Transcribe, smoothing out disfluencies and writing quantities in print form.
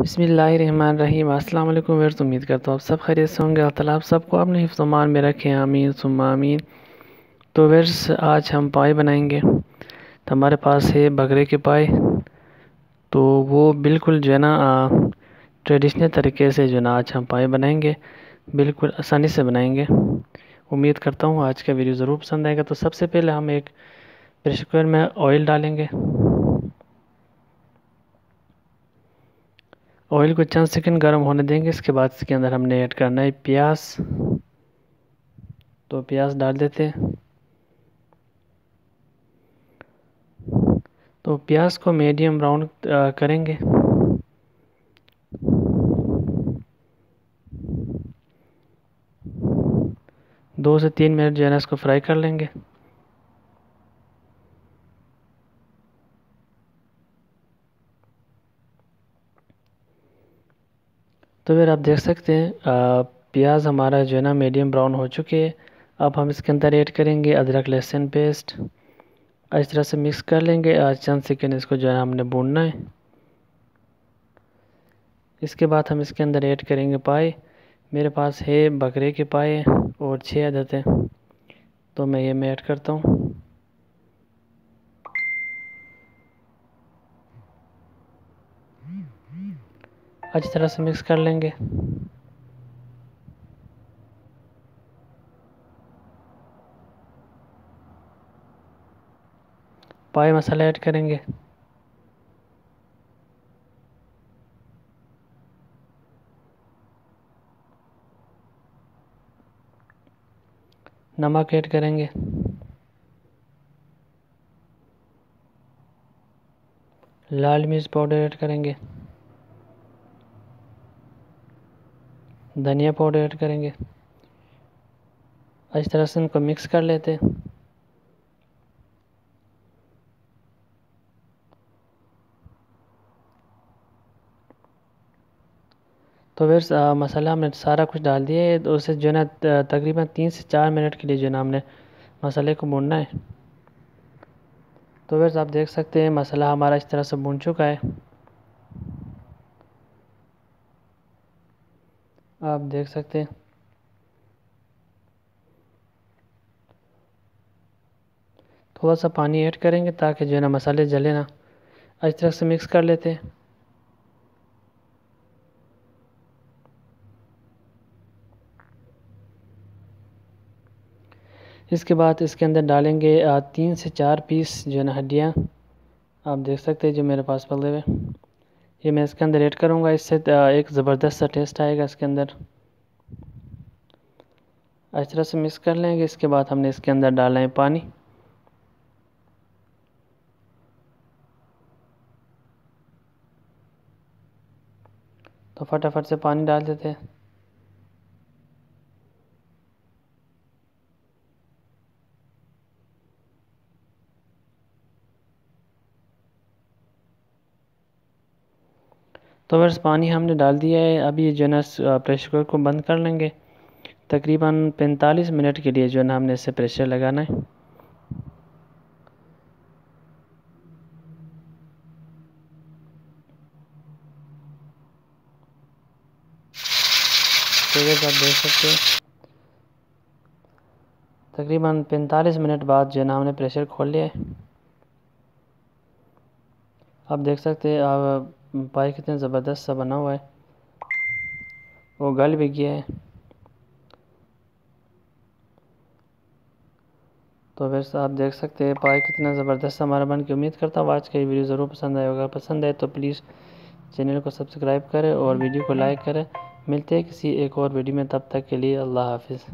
बिस्मिल्लाहिर्रहमानिर्रहीम। अस्सलाम वालेकुम व्यूअर्स, उम्मीद करता हूँ आप सब खैरियत से होंगे। अल्लाह ताला आप सबको अपने हिफ्ज़ अमान में रखें, आमीन सुम्मा आमीन। तो व्यूअर्स, आज हम पाए बनाएंगे। तो हमारे पास है बकरे के पाए। तो वो बिल्कुल जो है ना ट्रेडिशनल तरीके से जो है ना आज हम पाए बनाएंगे, बिल्कुल आसानी से बनाएंगे। उम्मीद करता हूँ आज का वीडियो ज़रूर पसंद आएगा। तो सबसे पहले हम एक प्रेशर कुकर में ऑयल डालेंगे। ऑयल को चंद सेकंड गर्म होने देंगे। इसके बाद इसके अंदर हमने ऐड करना है प्याज। तो प्याज डाल देते हैं। तो प्याज को मीडियम ब्राउन करेंगे। 2 से 3 मिनट जो है ना इसको फ्राई कर लेंगे। तो फिर आप देख सकते हैं प्याज हमारा जो है ना मीडियम ब्राउन हो चुके हैं। अब हम इसके अंदर ऐड करेंगे अदरक लहसुन पेस्ट। इस तरह से मिक्स कर लेंगे। चंद सेकेंड इसको जो है हमने भूनना है। इसके बाद हम इसके अंदर ऐड करेंगे पाए। मेरे पास है बकरे के पाए और 6 अदद हैं। तो मैं ऐड करता हूँ। अच्छी तरह से मिक्स कर लेंगे। पाए मसाला ऐड करेंगे। नमक ऐड करेंगे। लाल मिर्च पाउडर ऐड करेंगे। धनिया पाउडर ऐड करेंगे। इस तरह से इनको मिक्स कर लेते हैं। तो फिर मसाला हमने सारा कुछ डाल दिया है। तो उसे जो है ना तकरीबन 3 से 4 मिनट के लिए जो है ना हमने मसाले को भूनना है। तो फिर आप देख सकते हैं मसाला हमारा इस तरह से भून चुका है। आप देख सकते हैं। थोड़ा सा पानी ऐड करेंगे ताकि जो है ना मसाले जले ना। इस तरह से मिक्स कर लेते हैं। इसके बाद इसके अंदर डालेंगे 3 से 4 पीस जो है ना हड्डियाँ। आप देख सकते हैं जो मेरे पास पले हुए, ये मैं इसके अंदर ऐड करूँगा। इससे एक ज़बरदस्त सा टेस्ट आएगा इसके अंदर। इस तरह से मिक्स कर लेंगे। इसके बाद हमने इसके अंदर डालना है पानी। तो फटाफट से पानी डाल देते हैं। तो बस पानी हमने डाल दिया है। अभी ये जो है ना प्रेशर कुकर को बंद कर लेंगे। तकरीबन 45 मिनट के लिए जो है ना हमने इसे प्रेशर लगाना है। तो जैसे आप देख सकते हैं तकरीबन 45 मिनट बाद जो है ना हमने प्रेशर खोल लिया है। आप देख सकते हैं आप पाई कितने ज़बरदस्त सा बना हुआ है, वो गल भी गया है। तो वैसे आप देख सकते हैं पाई कितना ज़बरदस्त हमारा बन के। उम्मीद करता हूँ आज का ये वीडियो ज़रूर पसंद आएगा। अगर पसंद आए तो प्लीज़ चैनल को सब्सक्राइब करें और वीडियो को लाइक करें। मिलते हैं किसी एक और वीडियो में, तब तक के लिए अल्लाह हाफिज़।